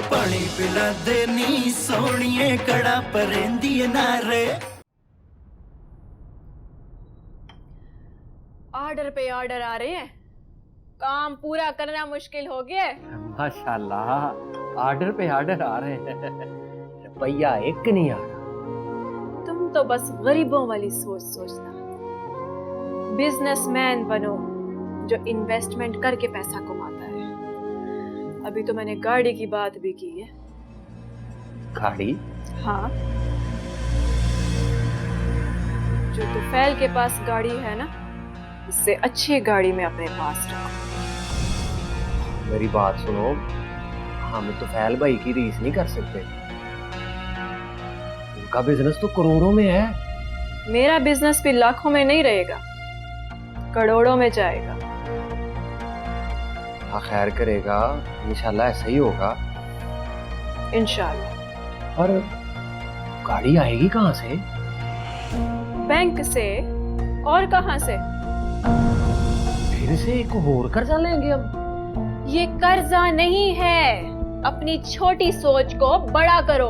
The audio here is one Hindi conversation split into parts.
पानी पिला देनी सोनिए कड़ा परेंदी नारे। ऑर्डर पे ऑर्डर आ रहे हैं, काम पूरा करना मुश्किल हो गया है। माशाल्लाह ऑर्डर पे ऑर्डर आ रहे हैं, रुपया एक नहीं आ रहा। तुम तो बस गरीबों वाली सोच सोचना, बिजनेसमैन बनो जो इन्वेस्टमेंट करके पैसा कमाता है। अभी तो मैंने गाड़ी की बात भी की है। गाड़ी? हाँ, जो तुफैल के पास गाड़ी है ना, इससे अच्छी गाड़ी में अपने पास रखो। मेरी बात सुनो, हम तुफैल भाई की रीस नहीं कर सकते, उनका बिजनेस तो करोड़ों में है। मेरा बिजनेस भी लाखों में नहीं रहेगा, करोड़ों में जाएगा। हाँ खैर करेगा, इंशाल्लाह ऐसा ही होगा। इंशाल्लाह। और गाड़ी आएगी कहाँ से? बैंक से, और कहाँ से? फिर से एक और कर्जा लेंगे अब? ये कर्जा नहीं है, अपनी छोटी सोच को बड़ा करो,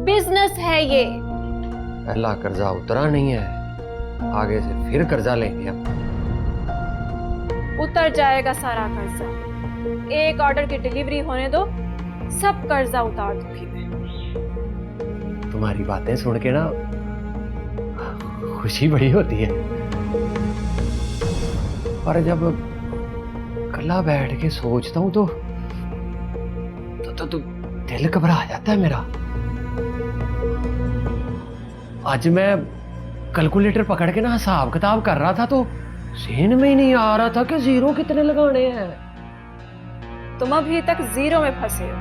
बिजनेस है ये। पहला कर्जा उतरा नहीं है, आगे से फिर कर्जा लेंगे अब। उतर जाएगा सारा कर्जा, एक ऑर्डर की डिलीवरी होने दो, सब कर्जा उतार दूंगी मैं। तुम्हारी बातें सुन के ना खुशी बड़ी होती है, पर जब कला बैठ के सोचता हूं तो दिल घबरा जाता है मेरा। आज मैं कैलकुलेटर पकड़ के ना हिसाब किताब कर रहा था तो सीन में ही नहीं आ रहा था कि जीरो कितने लगाने हैं। तुम अभी तक जीरो में फंसे हो,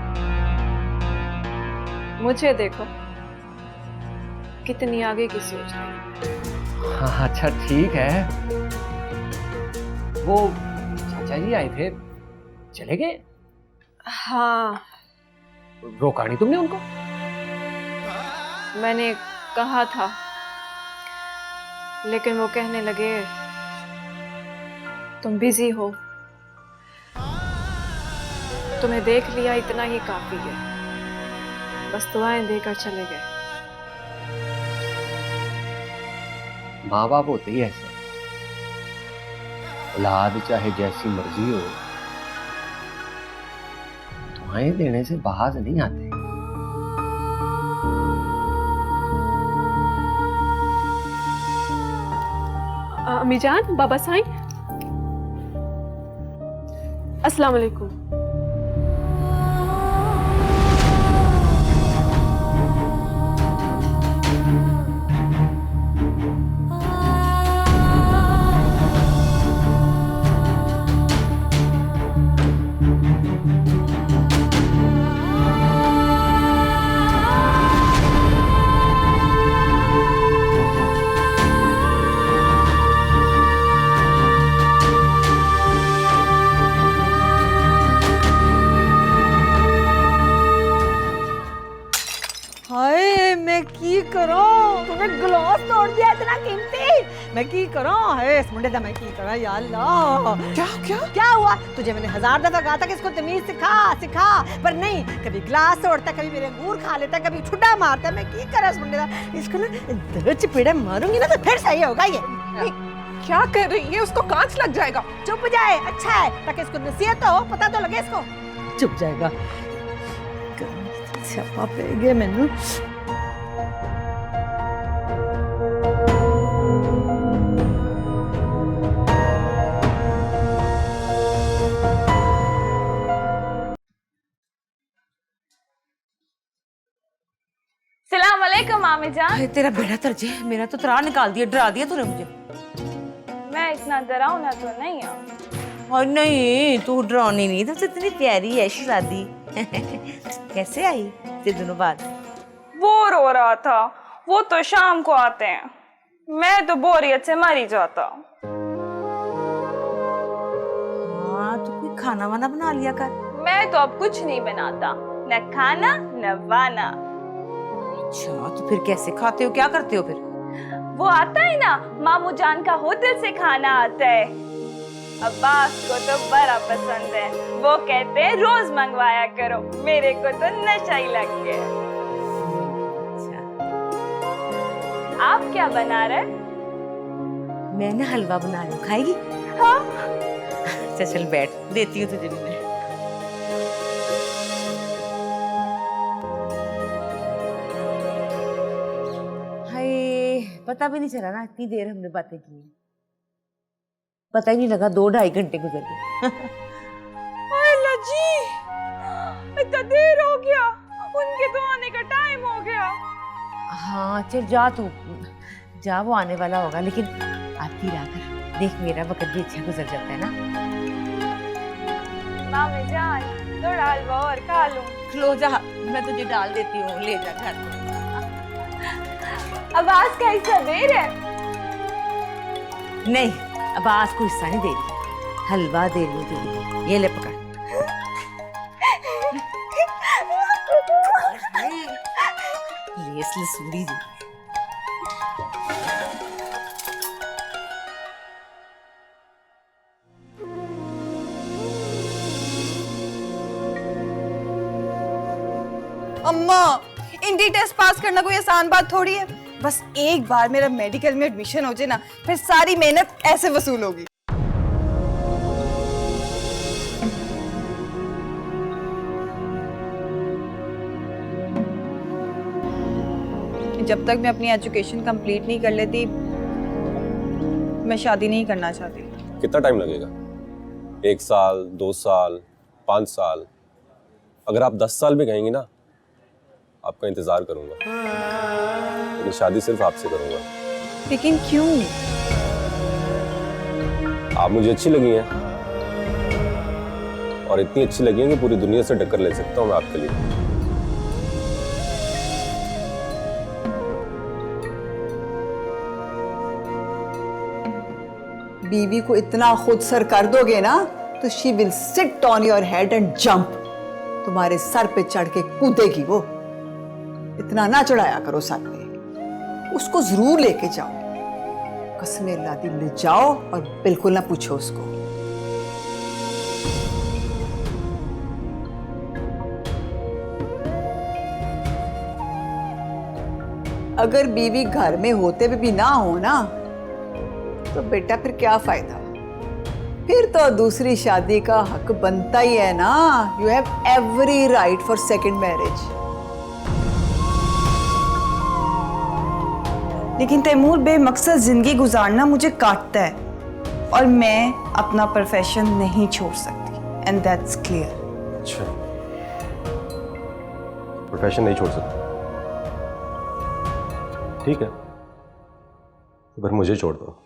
मुझे देखो कितनी आगे की सोच रही। हाँ अच्छा ठीक है। वो चाचा जी आए थे, चले गए? हाँ, रोका नहीं तुमने उनको? मैंने कहा था, लेकिन वो कहने लगे तुम बिजी हो, तुम्हें देख लिया इतना ही काफी है, बस दुआएं देकर चले गए। माँ बाप होते ही ऐसे, औलाद चाहे जैसी मर्जी हो, दुआएं देने से बाज नहीं आते। अम्मी जान, बाबा साईं, अस्सलाम वालेकुम। हाय मैं की करूं, तूने गिलास तोड़ दिया इतना कीमती। मैं की करूं, हाय इस मुंडे दा मैं की करूं या अल्लाह। क्या क्या क्या हुआ? तुझे मैंने 1000 दफा कहा था कि इसको तमीज सिखा सिखा, पर नहीं, कभी गिलास तोड़ता, कभी मेरे अंगूर खा लेता, कभी ठुड्डा मारता। मैं की करा इस मुंडे दा, इसको ना दो चपेड़े मारूंगी ना तो फिर सही होगा ये। क्या कर रही है? उसको कांच लग जाएगा। चुप जाए, अच्छा है, ताकि इसको नसीहत हो, पता तो लगे इसको। चुप जाएगा, छापा पे गए मैनू। सलाम वालेकुम मामी जान। तेरा बेड़ा तरजे, मेरा तो त्राह निकाल दिया, डरा दिया तूने मुझे। मैं इतना डरावना तो नहीं हूँ। और नहीं, तू डरावनी नहीं, तो इतनी प्यारी है शादी। कैसे आई इतने दिनों बाद? बोर हो रहा था, वो तो शाम को आते हैं, मैं तो बोरियत से मर ही जाता हूँ। हाँ तो कोई खाना वाना बना लिया कर। मैं तो अब कुछ नहीं बनाता, न खाना न वाना। अच्छा तो फिर कैसे खाते हो, क्या करते हो फिर? वो आता है ना, मामू जान का होटल से खाना आता है। अब्बास को तो बड़ा पसंद है, वो कहते हैं रोज मंगवाया करो, मेरे को तो नशा ही लग गया। आप क्या बना रहे? मैं ना हलवा बना रही हूँ, खाएगी? हाँ। अच्छा चल बैठ, देती हूँ तुझे भी मैं। हाय, पता भी नहीं चला ना इतनी देर हमने बातें की, पता ही नहीं लगा 2-2.5 घंटे गुजर गए। अल्लाह जी, इतना देर हो गया, उनके तो आने का टाइम हो गया। हाँ चल जा तू, जा वो आने वाला होगा, लेकिन आती राकर देख मेरा वक्त भी अच्छा गुजर जाता है ना। मामी जान, थोड़ा हलवा और खा लूं। लो जा, मैं तुझे डाल देती हूँ, ले जा घर। आवाज का हिस्सा दे रहे? नहीं, अब आज को हिस्सा नहीं दे रही, हलवा दे रही हूँ तुझे, ये ले पकड़। लेस सूरी जी। अम्मा, इंडी टेस्ट पास करना कोई आसान बात थोड़ी है। बस एक बार मेरा मेडिकल में एडमिशन हो जाए ना, फिर सारी मेहनत ऐसे वसूल होगी। जब तक मैं अपनी एजुकेशन कंप्लीट नहीं कर लेती, मैं शादी नहीं करना चाहती। कितना टाइम लगेगा? 1 साल, 2 साल, 5 साल? अगर आप 10 साल भी कहेंगी ना, आपका इंतजार करूंगा, लेकिन शादी सिर्फ आपसे करूंगा। लेकिन क्यों? आप मुझे अच्छी लगी हैं, और इतनी अच्छी लगी हैं कि पूरी दुनिया से टक्कर ले सकता हूं मैं आपके लिए। बीवी को इतना खुद सर कर दोगे ना, तो she will sit on your head and jump. तुम्हारे सर पे चढ़ के कूदेगी वो। इतना ना चढ़ाया करो सर पे, उसको जरूर लेके जाओ, कसमें लादी ले जाओ, और बिल्कुल ना पूछो उसको। अगर बीवी घर में होते भी ना हो ना, तो बेटा फिर क्या फायदा? फिर तो दूसरी शादी का हक बनता ही है ना। You have every right for second marriage. लेकिन तैमूर, बेमकसद जिंदगी गुजारना मुझे काटता है, और मैं अपना प्रोफेशन नहीं छोड़ सकती, एंड दैट्स क्लियर। अच्छा, प्रोफेशन नहीं छोड़ सकते? ठीक है, तो फिर मुझे छोड़ दो।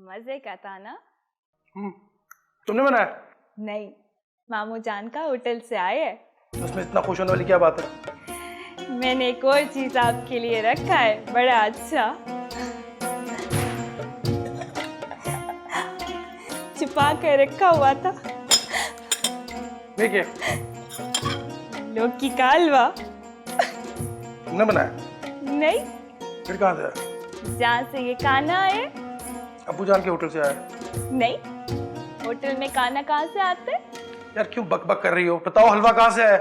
मजे का था ना? तुमने बनाया? नहीं, मामू जान का होटल से आए हैं। उसमें इतना खुश होने वाली क्या बात है? मैंने एक और चीज आपके लिए रखा है, बड़ा अच्छा। छिपा कर रखा हुआ था। देखिए, लौकी का हलवा। तुमने बनाया? नहीं, फिर कहाँ से? जहाँ से ये खाना है। अब्बू जान के होटल से आया? नहीं, होटल में खाना कहाँ से आते? यार क्यों बक बक कर रही हो? बताओ, हलवा कहाँ से आया?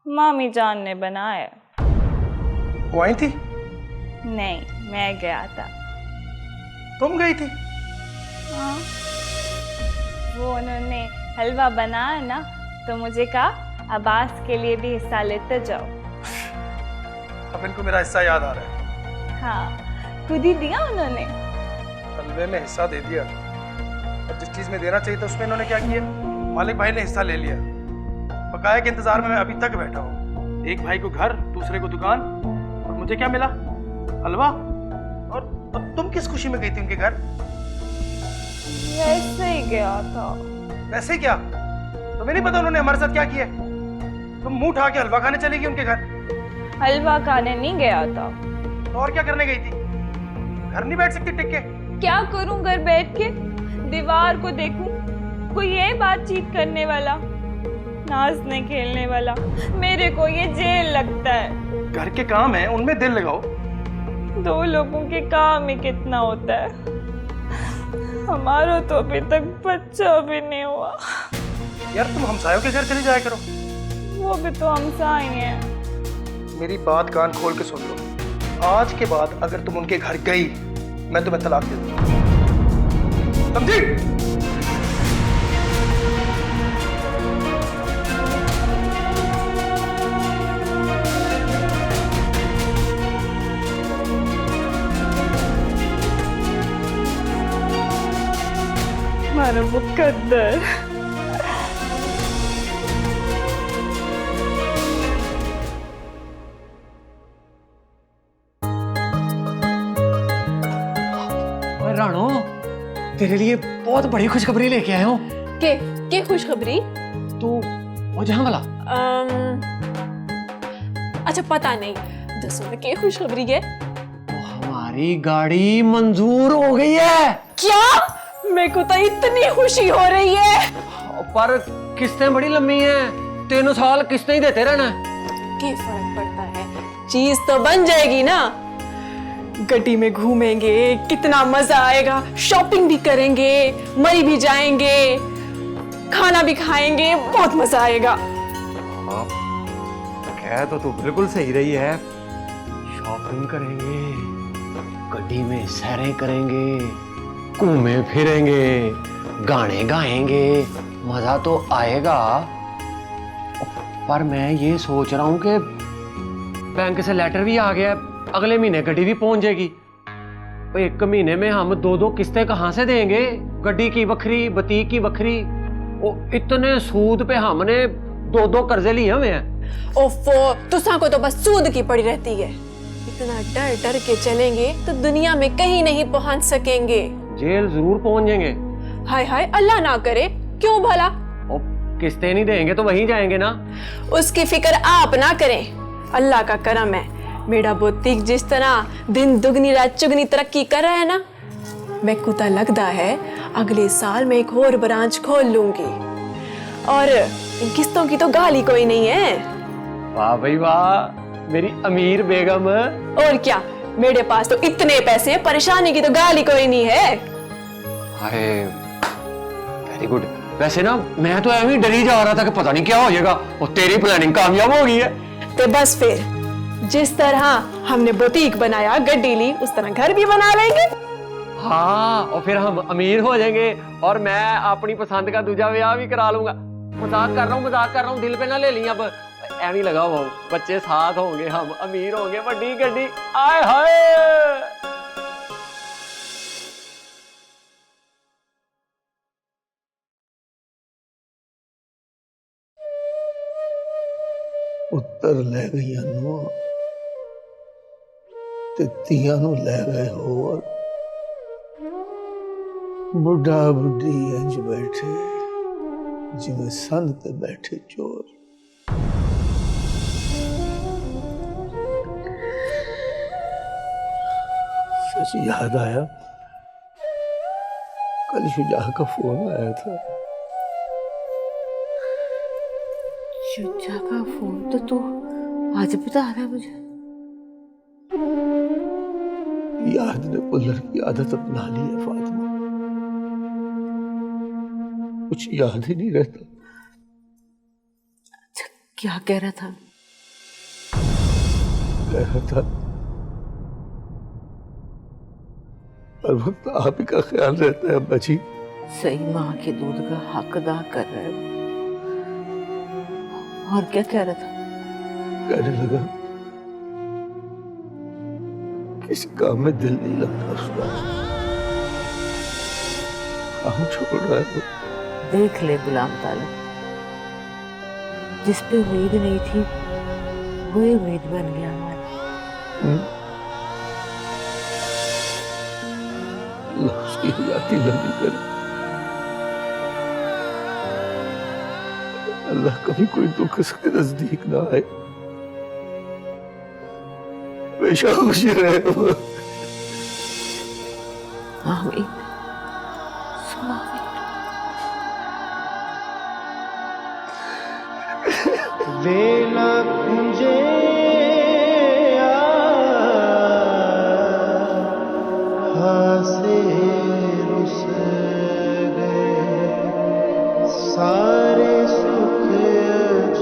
मामी जान ने बनाया। वो आई थी? नहीं, मैं गया था। तुम गई थी? हाँ, वो उन्होंने हलवा बनाया ना, तो मुझे कहा अब्बास के लिए भी हिस्सा लेते जाओ। अब इनको मेरा हिस्सा याद आ रहा है। हाँ, खुद ही दिया उन्होंने। हलवे में हिस्सा दे दिया, और जिस चीज में देना चाहिए था उसमें इन्होंने क्या किया? मालिक भाई ने हिस्सा ले लिया। बकाया के इंतजार में मैं अभी तक बैठा हूँ। एक भाई को घर, दूसरे को दुकान, और मुझे क्या मिला? हलवा। और तुम किस खुशी में गई थी उनके घर? वैसे ही गया था। वैसे क्या? तुम्हें नहीं पता उन्होंने हमारे साथ क्या किया? तुम मुंह उठा के हलवा खाने चली गई उनके घर। हलवा खाने नहीं गया था। तो और क्या करने गई थी? घर नहीं बैठ सकती टिक के? क्या करूं घर बैठ के? दीवार को देखूं, कोई ये बातचीत करने वाला, नाचने खेलने वाला। मेरे को ये जेल लगता है। घर के काम है, उनमें दिल लगाओ। 2 लोगों के काम ही कितना होता है। हमारा तो अभी तक बच्चा भी नहीं हुआ। यार तुम हमसायों के घर चली जाया करो। वो भी तो हमसाए हैं। मेरी बात कान खोल के सुन लो। आज के बाद अगर तुम उनके घर गई, मैं तुम्हें तलाक दे दूंगा। समझी? हमारा मुकद्दर। ओए राणो, तेरे लिए बहुत बड़ी खुशखबरी लेके आया हूँ। के खुशखबरी? तू वो जहाँ वाला। अच्छा पता नहीं, दसो में के खुशखबरी है? वो हमारी गाड़ी मंजूर हो गई है। क्या? मेरे को तो इतनी खुशी हो रही है। पर किस्तें बड़ी लंबी हैं, 3 साल किस्तें ही देते रहना। क्या फर्क पड़ता है, चीज तो बन जाएगी ना। गड्डी में घूमेंगे, कितना मजा आएगा, शॉपिंग भी करेंगे, मरी भी जाएंगे, खाना भी खाएंगे, बहुत मजा आएगा। कह तो तू बिल्कुल सही रही है। शॉपिंग करेंगे, गड्डी में सैरें करेंगे, घूमे फिरेंगे, गाने गाएंगे, मजा तो आएगा। पर मैं ये सोच रहा हूँ कि बैंक से लेटर भी आ गया, अगले महीने गड्डी भी पहुंच जाएगी। 1 महीने में हम 2 किस्तें कहाँ से देंगे? गड्डी की बखरी, बतीक की बखरी। ओ इतने सूद पे हमने 2 कर्जे लिए हुए हैं। ओफो, तुसा को तो बस सूद की पड़ी रहती है। इतना डर डर के चलेंगे तो दुनिया में कहीं नहीं पहुंच सकेंगे। जेल जरूर पहुंच जाएंगे। हाय हाय, अल्लाह ना करे, क्यों भला? और किस्तें नहीं देंगे तो वहीं जाएंगे ना। उसकी फिक्र आप ना करें, अल्लाह का करम है। मेरा बुटीक जिस तरह दिन दुगनी रात चुगनी तरक्की कर रहा है ना, मैं को तो लगता है अगले साल मैं एक और ब्रांच खोल लूंगी। और इन किस्तों की तो गाली कोई नहीं है। वाह भाई वाह, मेरी अमीर बेगम। और क्या, मेरे पास तो इतने पैसे हैं, परेशानी की तो गाली कोई नहीं है। हाय, वेरी गुड। वैसे ना मैं तो ऐਵੇਂ ही डरी जा रहा था कि पता नहीं क्या हो जाएगा, और तेरी प्लानिंग कामयाब हो गई है। तो बस फिर जिस तरह हमने बुटीक बनाया, गड्डी ली, उस तरह घर भी बना लेंगे। हाँ, और फिर हम अमीर हो जाएंगे, और मैं अपनी पसंद का दूजा ब्याह भी करा लूंगा। मजाक कर रहा हूँ, दिल पे ना ले ली। अब ऐਵੇਂ लगा हुआ, बच्चे साथ होंगे, हम अमीर होंगे, बड़ी गड्डी। आए हाय। ਪੁੱਤਰ ਲੈ ਗਈਆਂ ਨੂੰ ਤੇ ਧੀਆਂ ਨੂੰ ਲੈ ਗਏ ਹੋਰ। ਬੁੱਢਾ ਬੁੱਢੀ ਇੰਜ ਬੈਠੇ ਜਿਵੇਂ ਸੰਨ ਤੇ ਬੈਠੇ ਚੋਰ। सच याद आया, कल शुजा का फोन आया था। शुजा का फोन तो तू आज बता रहा है मुझे। याद ने पुल्लर की आदत अपना ली है फातिमा, कुछ याद ही नहीं रहता। अच्छा, क्या कह रहा था? कह रहा था हर वक्त आप ही का ख्याल रहता है अब्बा जी। सही माँ के दूध का हक अदा कर रहा है। और क्या कह रहा था? कहने लगा किसी काम में दिल नहीं लगता उसका, काम छोड़ रहा है वो। देख ले गुलाम तालब, जिस पे उम्मीद नहीं थी वही उम्मीद बन गया हमारा। अल्लाह उसकी हयाती लंबी करे। अल्लाह कभी कोई दुख उसके नजदीक ना आए। हमेशा खुश रहे। आमीन। वेला कुंजे हासे रुस गए सारे सुख अज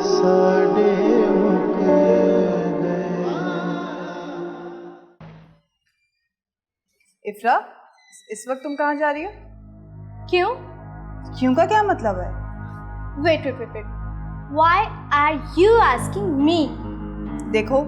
साडे मुक गए। इफ्रा, इस वक्त तुम कहाँ जा रही हो? क्यों? क्यों का क्या मतलब है? Wait wait wait wait, why are you asking me? देखो,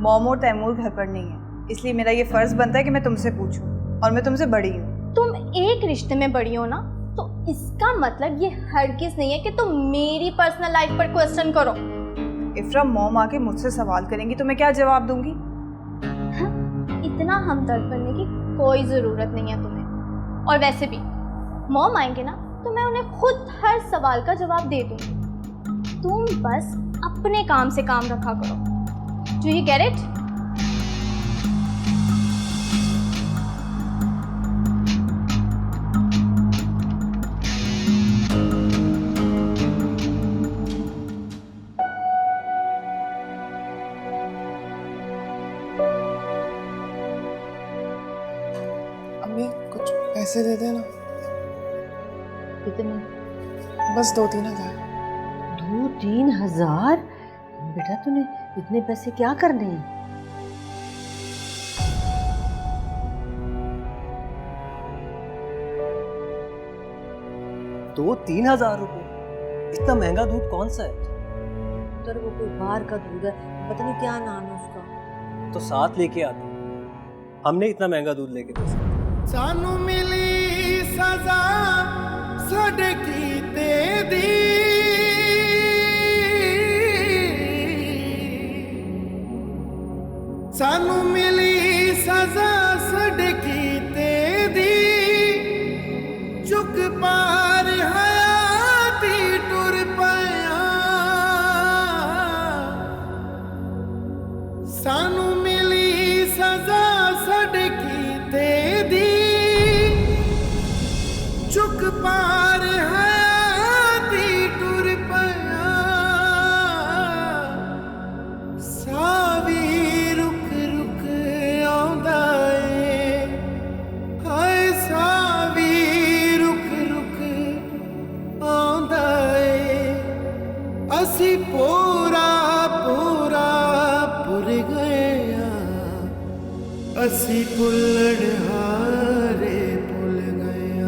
मॉम और तैमूर घर पर नहीं है, इसलिए मेरा ये फर्ज बनता है कि मैं तुमसे पूछूं, और मैं तुमसे बड़ी हूँ। तुम एक रिश्ते में बड़ी हो ना, तो इसका मतलब ये हरगिज़ नहीं है कि तुम मेरी पर्सनल लाइफ पर क्वेश्चन करो। इफ्रा, मॉम आके मुझसे सवाल करेंगी तो मैं क्या जवाब दूंगी? इतना हमदर्द बनने की कोई ज़रूरत नहीं है तुम्हें। और वैसे भी मॉम आएंगे ना, तो मैं उन्हें खुद हर सवाल का जवाब दे दूंगी। तुम बस अपने काम से काम रखा करो। Do you get it? अम्मी कुछ पैसे दे देना। कितने? बस 2-3 हज़ार। 2-3 हज़ार? बेटा तूने इतने पैसे क्या करने हैं? 2-3 हज़ार रुपये? इतना महंगा दूध कौन सा है? तेरे को कोई बाहर का दूध है, पता नहीं क्या नाम है उसका। तो साथ लेके आते, हमने इतना महंगा दूध लेके दे सकते। सानू मिली सजा साडे कीते दी, सानू मिली सजा साडे कीते दी, चुक पार हयाती टुर पया, सानू मिली सजा साडे कीते दी, चुक पार हयाती टुर पया, सावी रुक रुक आउंदा ए, हाय सावी रुक रुक आउंदा ए, असी पूरा पूरा पुर गए आ, असी पुलड़ हारे पुल गए आ।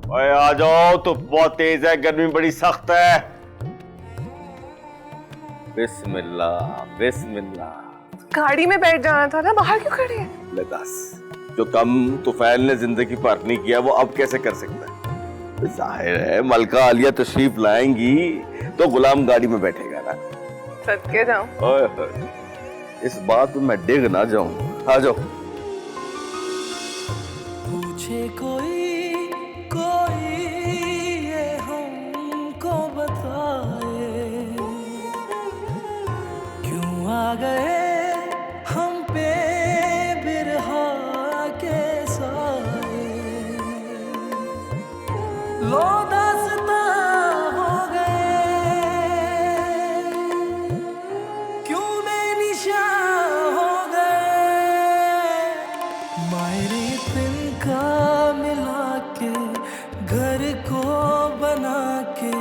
ओए आ जाओ, तो बहुत तेज है, गर्मी बड़ी सख्त है। बिस्मिल्लाह बिस्मिल्लाह। गाड़ी में बैठ जाना था ना, बाहर क्यों खड़े हैं? ले दस, जो कम तुफैल ने जिंदगी पर नहीं किया वो अब कैसे कर सकता है? जाहिर है मलका आलिया तशरीफ लाएंगी तो गुलाम गाड़ी में बैठेगा ना। सदके जाऊं। ओए होए, इस बात में मैं डिग ना जाऊं। आ जाओ। पूछे कोई कोई ये हमको बताए, क्यों आ गए हम पे बिरहा के साए, लो दास्तां हो गए, क्यों बेनिशान हो गए, मायरे तिनका मिला के घर को बना के,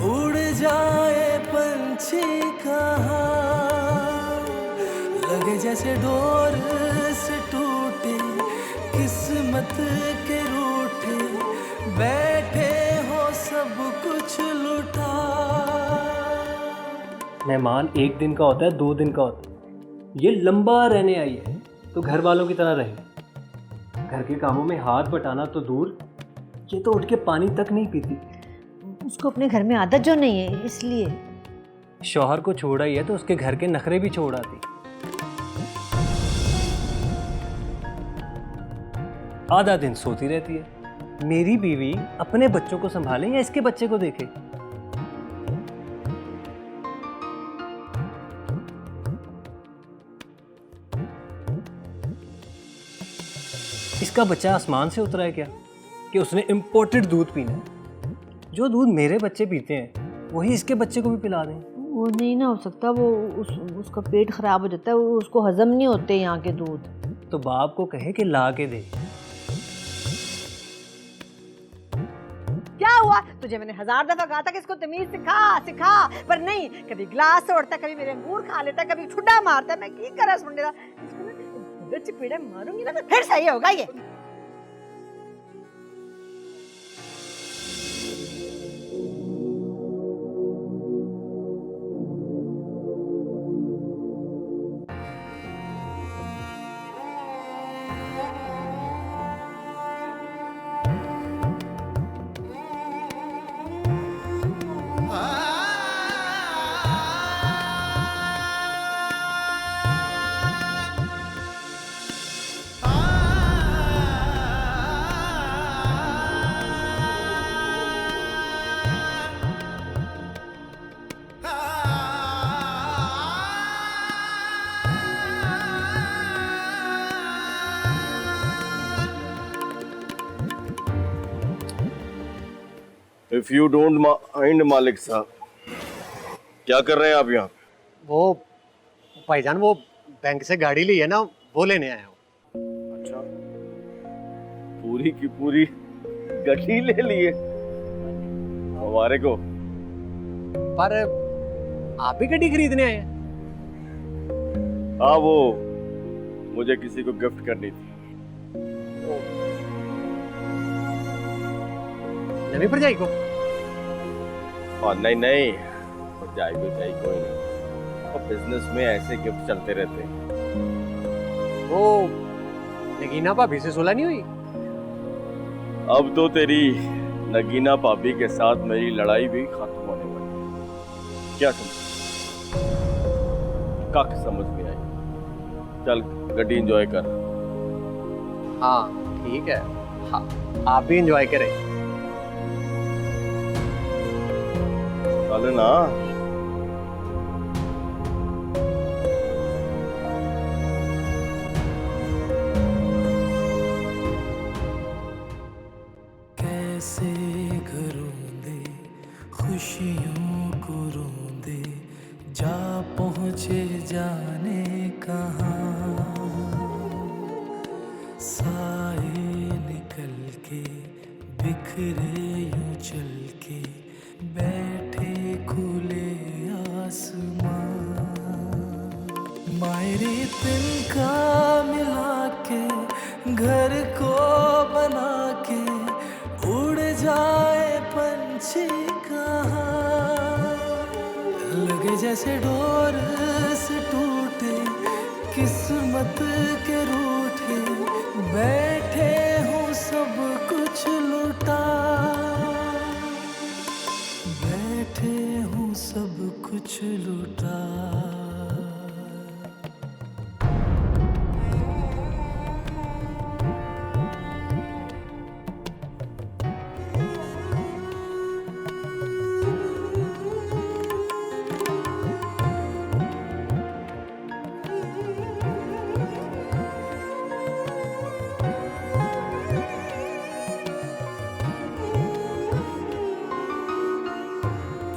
उड़ जाए पंछी कहाँ, लगे जैसे डोर से टूटे किस्मत के रूठे, बैठे हो सब कुछ लुटा, मेहमान एक दिन का होता है, 2 दिन का होता है। ये लंबा रहने आई है तो घर वालों की तरह रहे। घर के कामों में हाथ बटाना तो दूर, ये तो उठ के पानी तक नहीं पीती। उसको अपने घर में आदत जो नहीं है इसलिए। शौहर को छोड़ा ही है तो उसके घर के नखरे भी छोड़ आती। आधा दिन सोती रहती है। मेरी बीवी अपने बच्चों को संभाले या इसके बच्चे को देखे? इसका बच्चा आसमान से उतरा है क्या कि उसने इंपोर्टेड दूध पीना है? जो दूध मेरे बच्चे पीते हैं वही इसके बच्चे को भी पिला दें। वो नहीं ना हो सकता, वो उसका पेट खराब हो जाता है, उसको हजम नहीं होते यहाँ के दूध। तो बाप को कहे कि ला के दे। क्या हुआ तुझे? मैंने 1000 दफा कहा था कि इसको तमीज सिखा सिखा, पर नहीं। कभी गिलास तोड़ता, कभी मेरे अंगूर खा लेता, कभी ठुड्डा मारता। मैं की करा सुन रहा, इसको ना चपेड़े मारूंगी ना तो फिर सही होगा ये। इफ यू डोंट माइंड मालिक साहब, क्या कर रहे हैं आप यहाँ? वो भाईजान वो बैंक से गाड़ी ली है ना, वो लेने आया हूँ। अच्छा, पूरी की पूरी गाड़ी ले लिए हमारे को? पर आप भी गाड़ी खरीदने आए हैं? हाँ, वो मुझे किसी को गिफ्ट करनी थी। नवी पर जाएगी को? और नहीं, भरजाई को चाहिए कोई नहीं। और बिजनेस में ऐसे गिफ्ट चलते रहते हैं। वो नगीना भाभी से सुलह नहीं हुई? अब तो तेरी नगीना भाभी के साथ मेरी लड़ाई भी खत्म होने वाली है। क्या समझ? कख समझ में आई। चल गड्डी एंजॉय कर। हाँ ठीक है, हाँ आप भी एंजॉय करें। चल ना। कैसे करूँदे खुशियों को रोंदे, जा पहुँचे जाने कहाँ। साए निकल के बिखरे यूं चल के, बैठे खुले आसमां। मायरे तिनका मिला के घर को बना के, उड़ जाए पंछी कहाँ। लगे जैसे डोर से टूटे किस्मत के रूठे, बैठे हूँ सब कुछ लुटा, बैठे हूँ सब कुछ लुटा।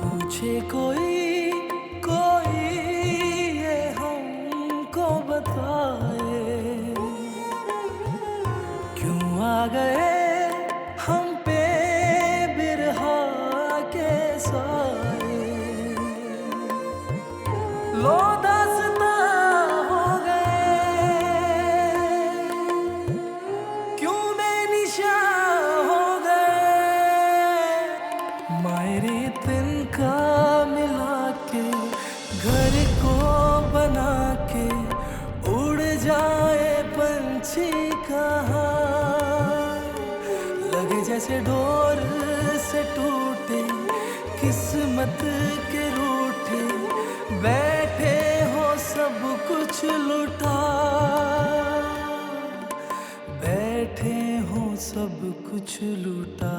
पूछे कोई कोई ये हमको बताए, क्यों आ गए हम पे बिरहा के साए। लो दास्तां हो गए, क्यों बेनिशां हो गए। मायरे तिनका मिला के अच्छी कहा, लगे जैसे डोर से टूटे किस्मत के रूठे, बैठे हो सब कुछ लुटा, बैठे हो सब कुछ लुटा।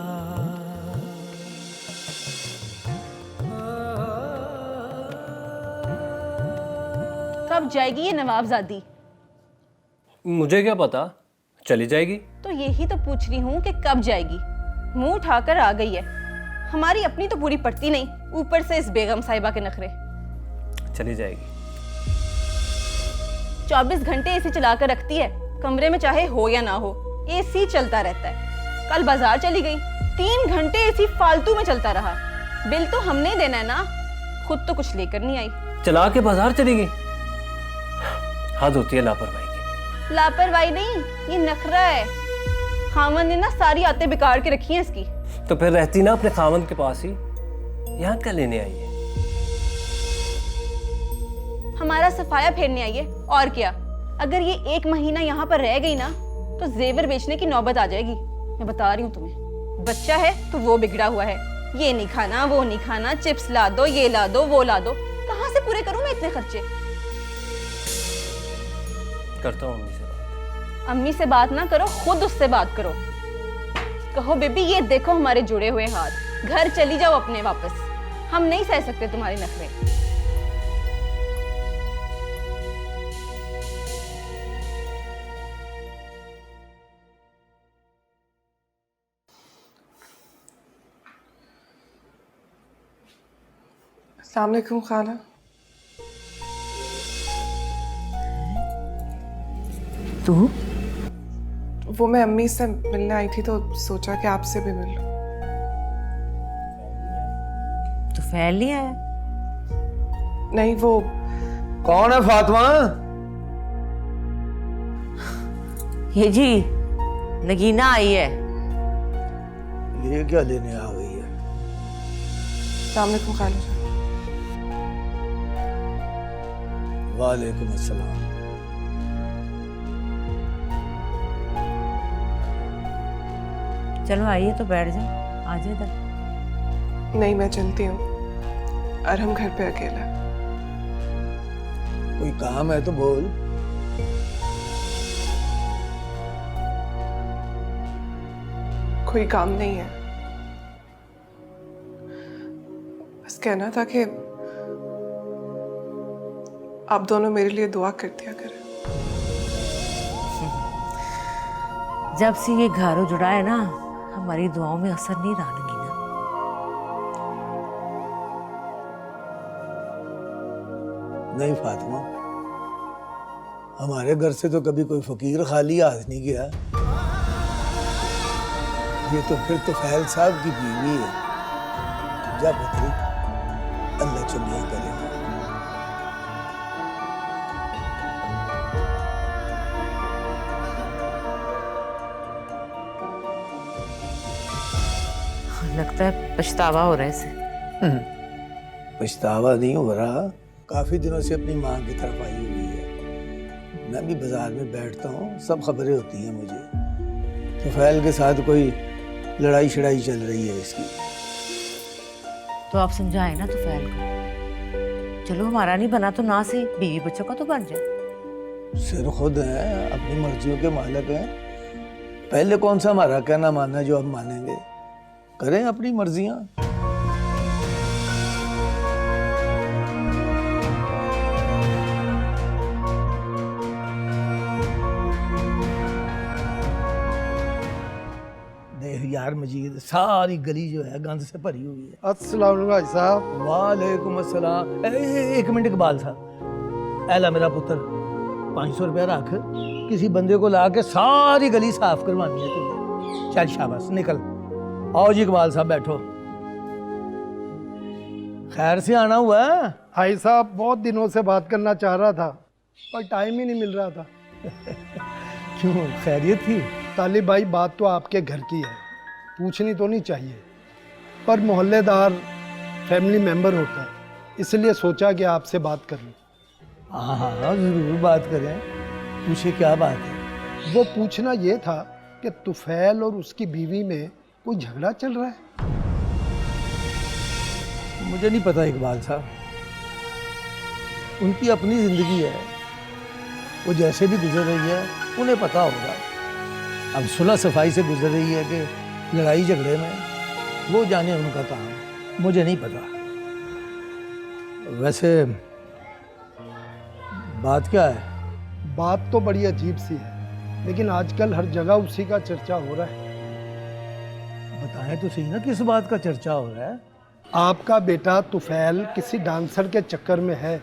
कब जाएगी ये नवाबजादी? मुझे क्या पता, चली जाएगी। तो यही तो पूछ रही हूँ कि कब जाएगी। मुंह उठाकर आ गई है, हमारी अपनी तो पूरी पड़ती नहीं, ऊपर से इस बेगम साहिबा के नखरे। चली जाएगी। 24 घंटे एसी चलाकर रखती है, कमरे में चाहे हो या ना हो एसी चलता रहता है। कल बाजार चली गई, 3 घंटे एसी फालतू में चलता रहा। बिल तो हमने ही देना है ना, खुद तो कुछ लेकर नहीं आई। चला के बाजार चली गई। हद होती है लापरवाही की। लापरवाही नहीं, ये नखरा है। खामन ने ना सारी आते बिगाड़ के रखी हैं इसकी। तो फिर रहती ना अपने खामन के पास ही, यहाँ क्या लेने आई है? हमारा सफाया फेरने आई है, और क्या। अगर ये 1 महीना यहाँ पर रह गई ना तो जेवर बेचने की नौबत आ जाएगी। मैं बता रही हूँ तुम्हें। बच्चा है तो वो बिगड़ा हुआ है, ये नहीं खाना वो नहीं खाना, चिप्स ला दो, ये ला दो, वो ला दो। कहाँ से पूरे करूँ मैं इतने खर्चे? करता हूँ अम्मी से बात। अम्मी से बात ना करो, खुद उससे बात करो। कहो बेबी ये देखो हमारे जुड़े हुए हाथ, घर चली जाओ अपने वापस, हम नहीं सह सकते तुम्हारे नखरे। अस्सलाम वालेकुम खाला। तू? वो मैं अम्मी से मिलने आई थी तो सोचा कि आपसे भी मिल लूं। तो फैल नहीं आया? नहीं, वो कौन है फातिमा? ये जी नगीना आई है। ये क्या लेने आ गई है? अस्सलाम वालेकुम खाला जान। वालेकुम अस्सलाम। चलो आइए तो बैठ जाओ, आ जाए इधर। नहीं, मैं चलती हूँ, अरहम घर पे अकेला। कोई काम है तो बोल। कोई काम नहीं है, बस कहना था कि आप दोनों मेरे लिए दुआ कर दिया करें। जब से ये घरों जुड़ा है ना, हमारी दुआओं में असर नहीं रहा नगीना। नहीं फातिमा, हमारे घर से तो कभी कोई फकीर खाली हाथ नहीं गया। ये तो फिर तो फैल साहब की बीवी है। जा पुत्री, अल्लाह चंगियां करेगा। लगता है पछतावा हो रहा है इसे। पछतावा नहीं हो रहा, काफी दिनों से अपनी माँ की तरफ आई हुई है। मैं भी बाजार में बैठता हूँ, सब खबरें होती हैं मुझे। तो फैल के साथ कोई लड़ाई शड़ाई चल रही है इसकी। तो आप समझाए ना तो फैल को। चलो हमारा नहीं बना तो ना से बीवी बच्चों का तो बन जाए। सिर खुद है, अपनी मर्जियों के मालिक हैं। पहले कौन सा हमारा कहना माना जो हम मानेंगे? करें अपनी मर्जियां। देख यार मजीद, सारी गली जो है गंद से भरी हुई है। अस्सलाम वालेकुम भाई साहब। वालेकुम अस्सलाम। एक मिनट इकबाल साहब, ऐला मेरा पुत्र 500 रुपया रख, किसी बंदे को ला के सारी गली साफ करवानी है तुझे। चल शाबाश, निकल। आओ जी इकबाल साहब बैठो। खैर से आना हुआ है? भाई साहब बहुत दिनों से बात करना चाह रहा था पर टाइम ही नहीं मिल रहा था। क्यों, खैरियत थी? तालिब भाई बात तो आपके घर की है, पूछनी तो नहीं चाहिए, पर मोहल्लेदार फैमिली मेंबर होता है, इसलिए सोचा कि आपसे बात कर लूँ। हाँ हाँ ज़रूर बात करें। पूछे क्या बात है? वो पूछना ये था कि तुफैल और उसकी बीवी में कोई झगड़ा चल रहा है। मुझे नहीं पता इकबाल साहब, उनकी अपनी ज़िंदगी है, वो जैसे भी गुजर रही है उन्हें पता होगा। अब सुलह सफाई से गुजर रही है कि लड़ाई झगड़े में, वो जाने उनका काम, मुझे नहीं पता। वैसे बात क्या है? बात तो बड़ी अजीब सी है, लेकिन आजकल हर जगह उसी का चर्चा हो रहा है। बताएं तो सही ना, किस बात का चर्चा हो रहा है? आपका बेटा तुफैल किसी डांसर के चक्कर में है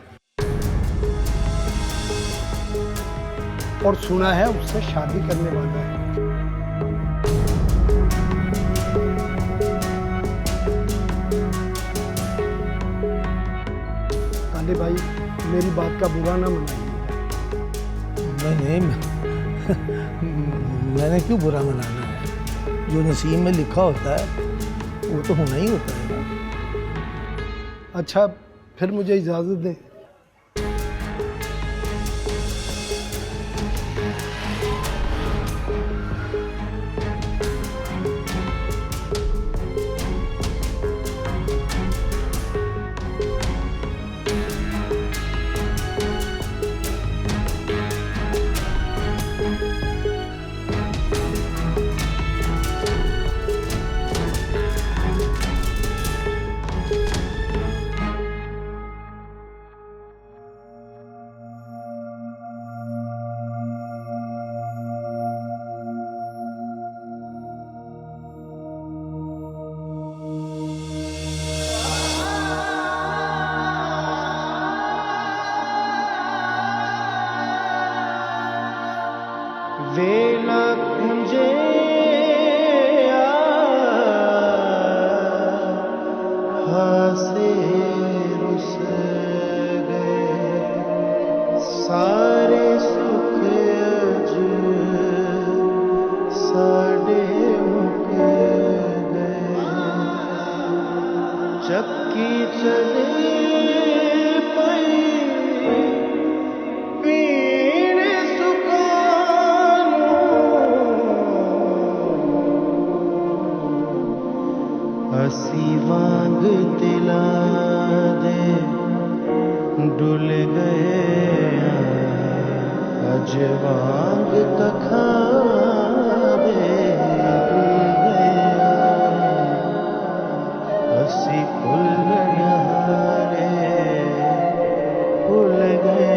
और सुना है उससे शादी करने वाला है। काले भाई, मेरी बात का बुरा ना मनाइए। नहीं मैंने क्यों बुरा मनाना है? जो नसीब में लिखा होता है वो तो होना ही होता है ना। अच्छा, फिर मुझे इजाज़त दें। वेला कुंजे हासे रुस गए सारे सुख अज साडे मुक गए चक्की चले पई पीने हसी वांग तिला दे डुल गए अज वांग कखावे डुल गए हसी फुल नहारे भूल गए।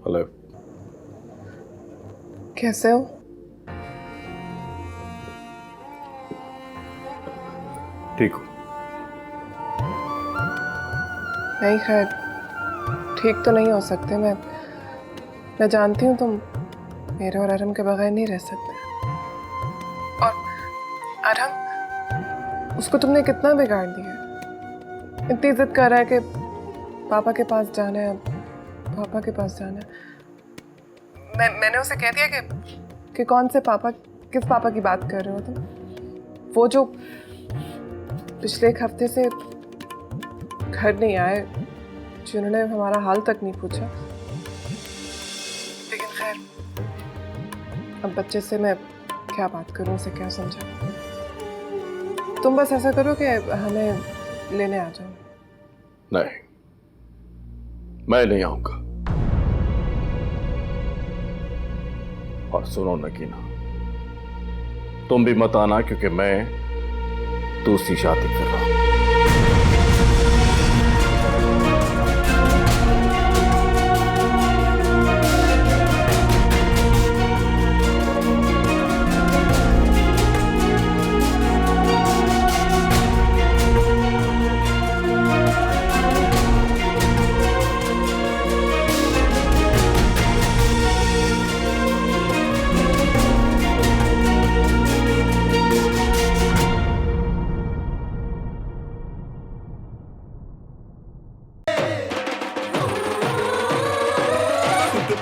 हेलो, कैसे हो? ठीक हूँ। नहीं, खैर ठीक तो नहीं हो सकते। मैं जानती हूँ तुम मेरे और अरम के बगैर नहीं रह सकते। और अरम, उसको तुमने कितना बिगाड़ दिया। इतनी जिद कर रहा है कि पापा के पास जाना है, पापा के पास जाना है। मैंने उसे कह दिया कि कौन से पापा, किस पापा की बात कर रहे हो तुम? वो जो पिछले एक हफ्ते से घर नहीं आए, जिन्होंने हमारा हाल तक नहीं पूछा। लेकिन खैर, अब बच्चे से मैं क्या बात करूं, उसे क्या समझाऊं? तुम बस ऐसा करो कि हमें लेने आ जाओ। नहीं, मैं नहीं आऊंगा। और सुनो नगीना, तुम भी मत आना, क्योंकि मैं दूसरी शादी कर रहा हूं।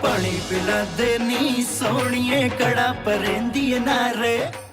पानी पिला दे नी सोनिए कड़ा परेंदी नारे